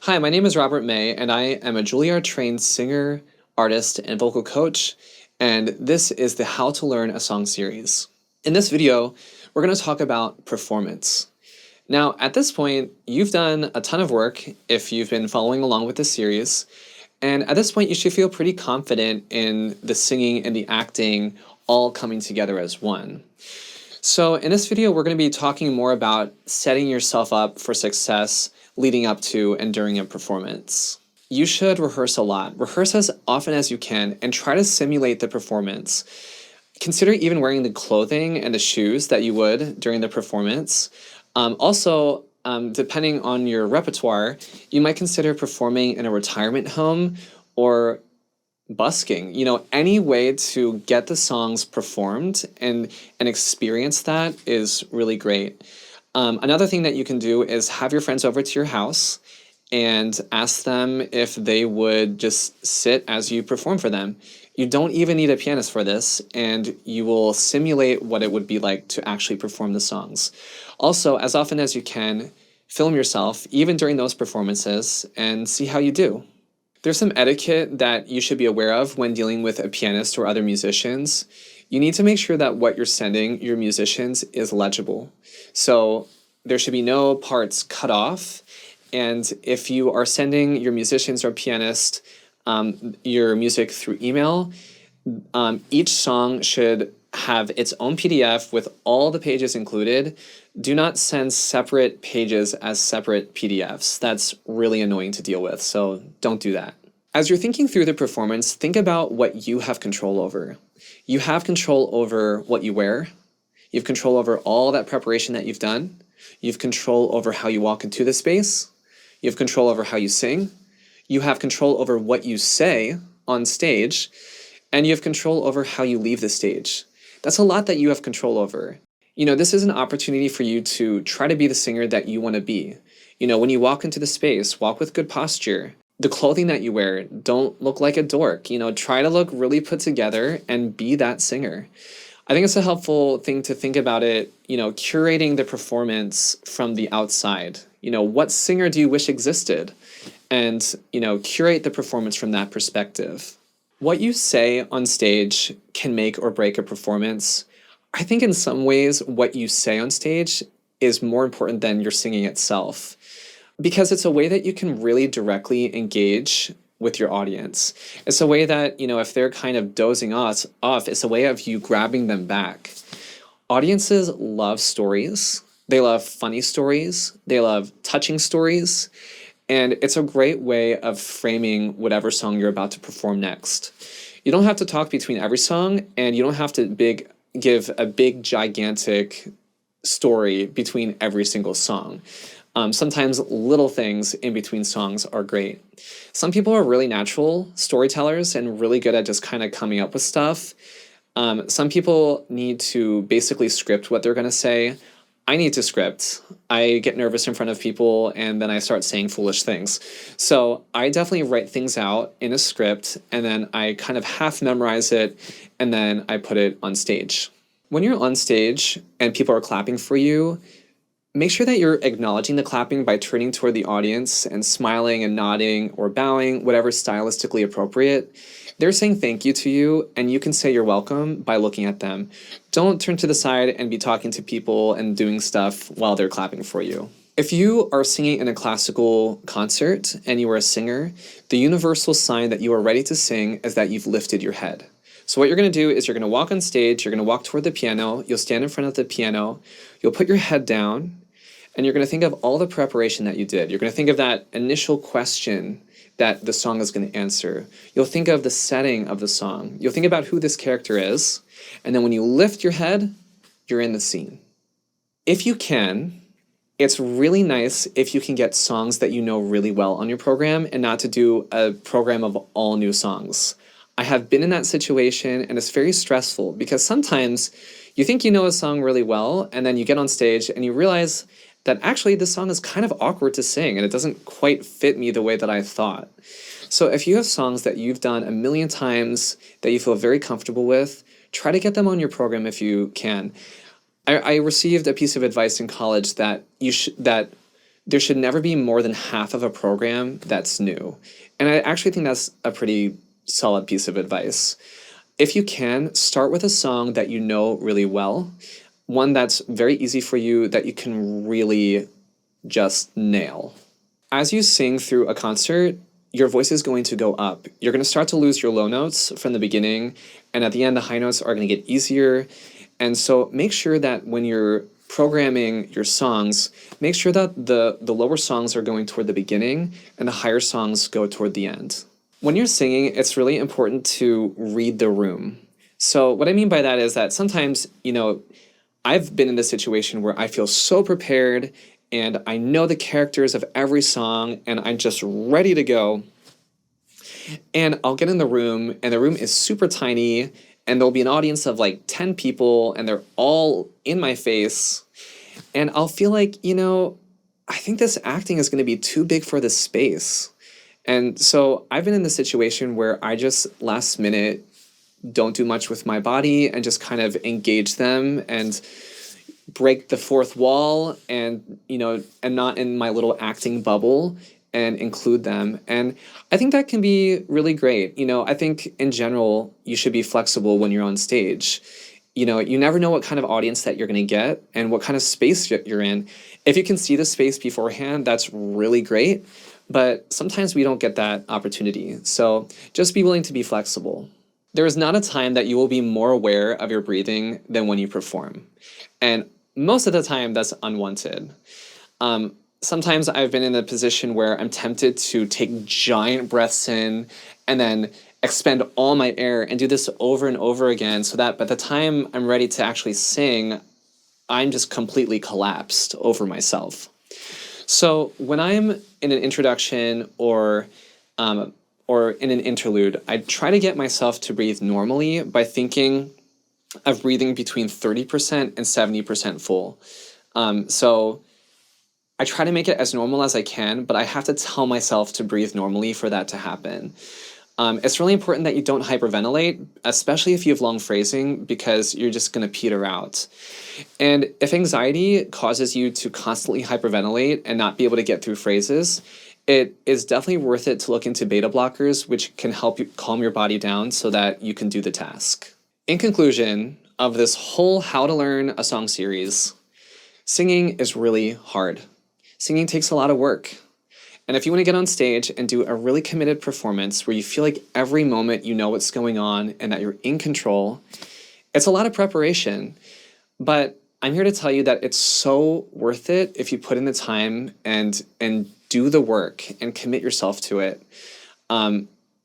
Hi, my name is Robert May, and I am a Juilliard trained singer, artist, and vocal coach, and this is the How to Learn a Song series. In this video, we're going to talk about performance. Now, at this point, you've done a ton of work if you've been following along with this series, and at this point, you should feel pretty confident in the singing and the acting all coming together as one. So in this video, we're going to be talking more about setting yourself up for success leading up to and during a performance. You should rehearse a lot. Rehearse as often as you can and try to simulate the performance. Consider even wearing the clothing and the shoes that you would during the performance. Depending on your repertoire, you might consider performing in a retirement home or busking, any way to get the songs performed and experience that is really great. Another thing that you can do is have your friends over to your house and ask them if they would just sit as you perform for them. You don't even need a pianist for this, and you will simulate what it would be like to actually perform the songs. Also, as often as you can, film yourself, even during those performances, and see how you do. There's some etiquette that you should be aware of when dealing with a pianist or other musicians. You need to make sure that what you're sending your musicians is legible. So there should be no parts cut off. And if you are sending your musicians or pianist your music through email, each song should have its own PDF with all the pages included. Do not send separate pages as separate PDFs. That's really annoying to deal with, so don't do that. As you're thinking through the performance, think about what you have control over. You have control over what you wear. You have control over all that preparation that you've done. You have control over how you walk into the space. You have control over how you sing. You have control over what you say on stage. And you have control over how you leave the stage. That's a lot that you have control over. This is an opportunity for you to try to be the singer that you want to be. When you walk into the space, walk with good posture. The clothing that you wear, don't look like a dork. Try to look really put together and be that singer. I think it's a helpful thing to think about it, curating the performance from the outside. What singer do you wish existed? And, curate the performance from that perspective. What you say on stage can make or break a performance. I think in some ways what you say on stage is more important than your singing itself, because it's a way that you can really directly engage with your audience. It's a way that, if they're kind of dozing off, it's a way of you grabbing them back. Audiences love stories. They love funny stories. They love touching stories. And it's a great way of framing whatever song you're about to perform next. You don't have to talk between every song, and you don't have to give a big, gigantic story between every single song. Sometimes little things in between songs are great. Some people are really natural storytellers and really good at just kind of coming up with stuff. Some people need to basically script what they're going to say. I need to script. I get nervous in front of people and then I start saying foolish things. So I definitely write things out in a script and then I kind of half memorize it and then I put it on stage. When you're on stage and people are clapping for you, make sure that you're acknowledging the clapping by turning toward the audience and smiling and nodding or bowing, whatever stylistically appropriate. They're saying thank you to you, and you can say you're welcome by looking at them. Don't turn to the side and be talking to people and doing stuff while they're clapping for you. If you are singing in a classical concert and you are a singer, the universal sign that you are ready to sing is that you've lifted your head. So what you're going to do is you're going to walk on stage, you're going to walk toward the piano, you'll stand in front of the piano, you'll put your head down, and you're going to think of all the preparation that you did. You're going to think of that initial question that the song is going to answer. You'll think of the setting of the song. You'll think about who this character is. And then when you lift your head, you're in the scene. If you can, it's really nice if you can get songs that you know really well on your program and not to do a program of all new songs. I have been in that situation and it's very stressful because sometimes you think you know a song really well and then you get on stage and you realize that actually this song is kind of awkward to sing and it doesn't quite fit me the way that I thought. So if you have songs that you've done a million times that you feel very comfortable with, try to get them on your program if you can. I received a piece of advice in college that there should never be more than half of a program that's new. And I actually think that's a pretty solid piece of advice. If you can, start with a song that you know really well, one that's very easy for you that you can really just nail. As you sing through a concert, your voice is going to go up. You're going to start to lose your low notes from the beginning, and at the end, the high notes are going to get easier. And so make sure that when you're programming your songs, make sure that the lower songs are going toward the beginning and the higher songs go toward the end. When you're singing, it's really important to read the room. So what I mean by that is that sometimes, I've been in this situation where I feel so prepared and I know the characters of every song and I'm just ready to go. And I'll get in the room and the room is super tiny and there'll be an audience of like 10 people and they're all in my face. And I'll feel like, I think this acting is going to be too big for this space. And so I've been in the situation where I just last minute don't do much with my body and just kind of engage them and break the fourth wall and, and not in my little acting bubble and include them. And I think that can be really great. I think in general, you should be flexible when you're on stage. You never know what kind of audience that you're going to get and what kind of space you're in. If you can see the space beforehand, that's really great. But sometimes we don't get that opportunity. So just be willing to be flexible. There is not a time that you will be more aware of your breathing than when you perform. And most of the time, that's unwanted. Sometimes I've been in a position where I'm tempted to take giant breaths in and then expend all my air and do this over and over again so that by the time I'm ready to actually sing, I'm just completely collapsed over myself. So when I'm in an introduction or in an interlude, I try to get myself to breathe normally by thinking of breathing between 30% and 70% full. So I try to make it as normal as I can, but I have to tell myself to breathe normally for that to happen. It's really important that you don't hyperventilate, especially if you have long phrasing, because you're just going to peter out. And if anxiety causes you to constantly hyperventilate and not be able to get through phrases, it is definitely worth it to look into beta blockers, which can help you calm your body down so that you can do the task. In conclusion of this whole How to Learn a Song series, singing is really hard. Singing takes a lot of work. And if you want to get on stage and do a really committed performance where you feel like every moment you know what's going on and that you're in control, it's a lot of preparation. But I'm here to tell you that it's so worth it if you put in the time and do the work and commit yourself to it.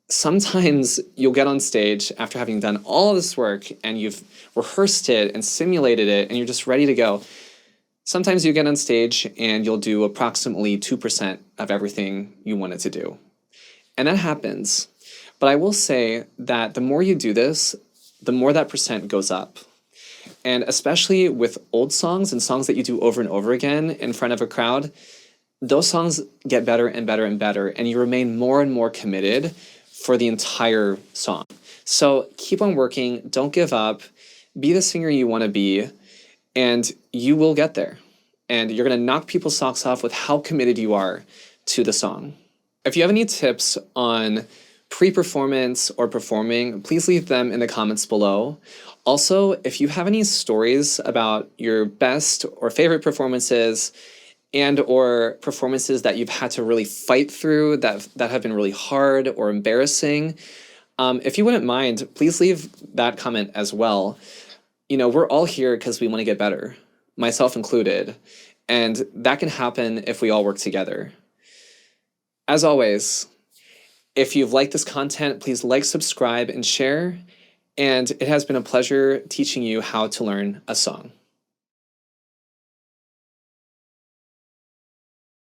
Sometimes you'll get on stage after having done all this work and you've rehearsed it and simulated it and you're just ready to go. Sometimes you get on stage and you'll do approximately 2% of everything you wanted to do. And that happens. But I will say that the more you do this, the more that percent goes up. And especially with old songs and songs that you do over and over again in front of a crowd, those songs get better and better and better, and you remain more and more committed for the entire song. So keep on working, don't give up, be the singer you want to be, and you will get there. And you're going to knock people's socks off with how committed you are to the song. If you have any tips on pre-performance or performing, please leave them in the comments below. Also, if you have any stories about your best or favorite performances and or performances that you've had to really fight through that have been really hard or embarrassing, if you wouldn't mind, please leave that comment as well. We're all here because we want to get better, myself included, and that can happen if we all work together. As always, if you've liked this content, please like, subscribe, and share, and it has been a pleasure teaching you how to learn a song.